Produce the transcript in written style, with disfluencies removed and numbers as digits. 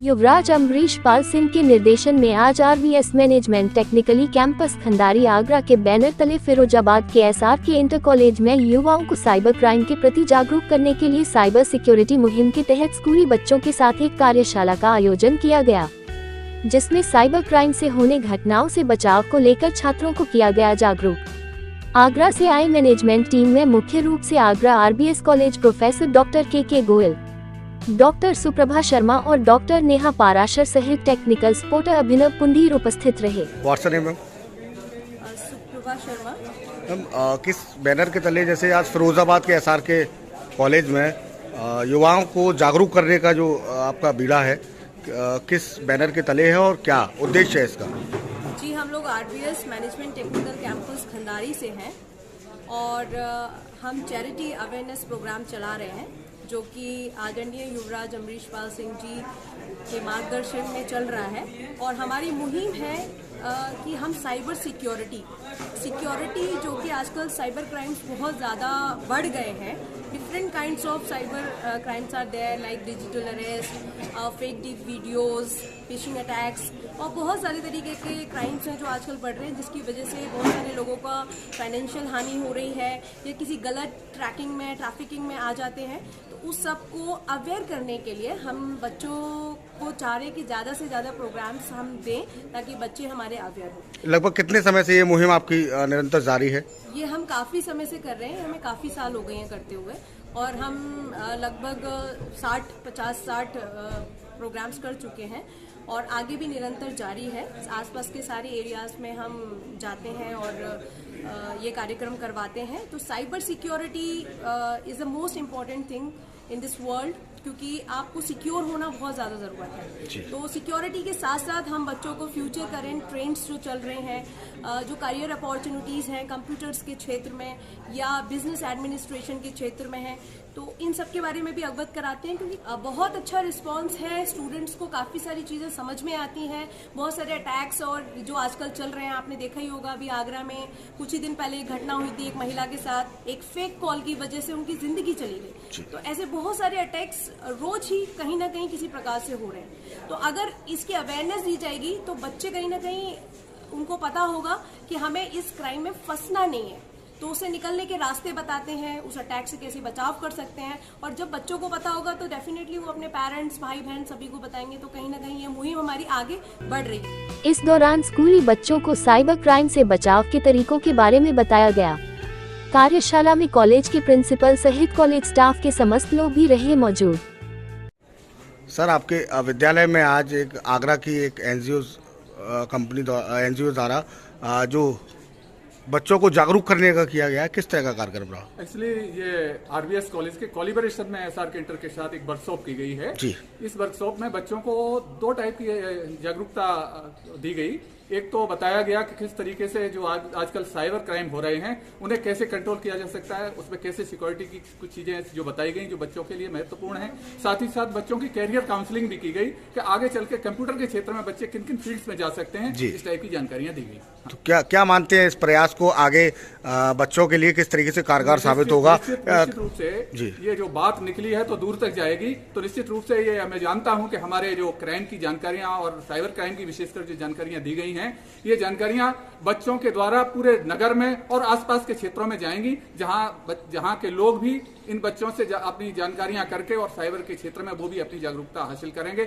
युवराज अम्बरीश पाल सिंह के निर्देशन में आज RVS management technically campus खंडारी Agra के बैनर तले फिरोजाबाद के एसआर के इंटर कॉलेज में युवाओं को साइबर क्राइम के प्रति जागरूक करने के लिए साइबर सिक्योरिटी मुहिम के तहत स्कूली बच्चों के साथ एक कार्यशाला का आयोजन किया गया, जिसमें साइबर क्राइम से होने घटनाओं से बचाव को लेकर छात्रों को किया गया जागरूक। आगरा से आई मैनेजमेंट टीम में मुख्य रूप से Agra RBS college professor doctor के गोयल, डॉक्टर सुप्रभा शर्मा और डॉक्टर नेहा पाराशर सहित टेक्निकल सपोर्टर अभिनव पुंडीर उपस्थित रहे। सुप्रभा शर्मा। किस बैनर के तले, जैसे आज फिरोजाबाद के एसआर के कॉलेज में युवाओं को जागरूक करने का जो आपका बीड़ा है, किस बैनर के तले है और क्या उद्देश्य है इसका? जी, हम लोग आरबीएस मैनेजमेंट टेक्निकल कैंपस खंडारी से हैं और हम चैरिटी अवेयरनेस प्रोग्राम चला रहे हैं जो कि आदरणीय युवराज अम्बरीश पाल सिंह जी के मार्गदर्शन में चल रहा है। और हमारी मुहिम है कि हम साइबर सिक्योरिटी जो कि आजकल साइबर क्राइम्स बहुत ज़्यादा बढ़ गए हैं। Different kinds of cyber crimes are there like digital arrest, fake deep videos, phishing attacks और बहुत सारे तरीके के क्राइम्स हैं जो आजकल बढ़ रहे हैं, जिसकी वजह से बहुत सारे लोगों का फाइनेंशियल हानि हो रही है या किसी गलत ट्रैकिंग में, ट्रैफिकिंग में आ जाते हैं। तो उस सब को अवेयर करने के लिए हम बच्चों को चाह रहे कि ज़्यादा से ज़्यादा प्रोग्राम्स हम दें ताकि बच्चे हमारे अवेयर हों। लगभग कितने समय से ये मुहिम आपकी निरंतर जारी है? ये हम काफ़ी समय से कर रहे हैं, हमें काफ़ी साल हो गए हैं करते हुए और हम लगभग 50-60 प्रोग्राम्स कर चुके हैं और आगे भी निरंतर जारी है। आसपास के सारे एरियाज में हम जाते हैं और ये कार्यक्रम करवाते हैं। तो cyber security is the most important thing in this world, क्योंकि आपको सिक्योर होना बहुत ज़्यादा ज़रूरत है। तो सिक्योरिटी के साथ साथ हम बच्चों को फ्यूचर करेंट ट्रेंड्स जो चल रहे हैं, जो करियर अपॉर्चुनिटीज़ हैं कंप्यूटर्स के क्षेत्र में या बिजनेस एडमिनिस्ट्रेशन के क्षेत्र में है, तो इन सब के बारे में भी अवगत कराते हैं। क्योंकि बहुत अच्छा रिस्पांस है, स्टूडेंट्स को काफ़ी सारी चीज़ें समझ में आती हैं। बहुत सारे अटैक्स और जो आजकल चल रहे हैं, आपने देखा ही होगा, अभी आगरा में कुछ ही दिन पहले एक घटना हुई थी एक महिला के साथ, एक फेक कॉल की वजह से उनकी जिंदगी चली गई। तो ऐसे बहुत सारे अटैक्स रोज ही कहीं ना कहीं किसी प्रकार से हो रहे हैं। तो अगर इसकी अवेयरनेस दी जाएगी तो बच्चे कहीं ना कहीं उनको पता होगा कि हमें इस क्राइम में फंसना नहीं है, तो उसे निकलने के रास्ते बताते हैं, उस अटैक से कैसे बचाव कर सकते हैं। और जब बच्चों को पता होगा तो डेफिनेटली वो अपने पेरेंट्स, भाई बहन सभी को बताएंगे। तो कहीं ना कहीं ये मुहिम हमारी आगे बढ़ रही है। इस दौरान स्कूली बच्चों को साइबर क्राइम से बचाव के तरीकों के बारे में बताया गया। कार्यशाला में कॉलेज के प्रिंसिपल सहित कॉलेज स्टाफ के समस्त लोग भी रहे मौजूद। सर, आपके विद्यालय में आज एक आगरा की एक एनजीओ द्वारा जो बच्चों को जागरूक करने का किया गया है, किस तरह का कार्यक्रम रहा? एक्चुअली ये आरबीएस कॉलेज के कोलिबरेशन में एसआर के इंटर के साथ एक वर्कशॉप की गई है जी। इस वर्कशॉप में बच्चों को 2 टाइप की जागरूकता दी गई। एक तो बताया गया कि किस तरीके से जो आजकल साइबर क्राइम हो रहे हैं उन्हें कैसे कंट्रोल किया जा सकता है, उसमें कैसे सिक्योरिटी की कुछ चीजें जो बताई गई जो बच्चों के लिए महत्वपूर्ण है। साथ ही साथ बच्चों की कैरियर काउंसलिंग भी की गई कि आगे चल के कंप्यूटर के क्षेत्र में बच्चे किन किन फील्ड्स में जा सकते हैं, इस टाइप की जानकारियां दी गई। तो क्या मानते हैं इस प्रयास को आगे बच्चों के लिए किस तरीके से कारगर साबित होगा? निश्चित रूप से ये जो बात निकली है तो दूर तक जाएगी। तो निश्चित रूप से ये मैं जानता हूं कि हमारे जो क्राइम की जानकारियां और साइबर क्राइम की विशेषकर जो जानकारियां दी गई हैं, ये जानकारियां बच्चों के द्वारा पूरे नगर में और आसपास के क्षेत्रों में जाएंगी, जहां के लोग भी इन बच्चों से अपनी जानकारियां करके और साइबर के क्षेत्र में वो भी अपनी जागरूकता हासिल करेंगे।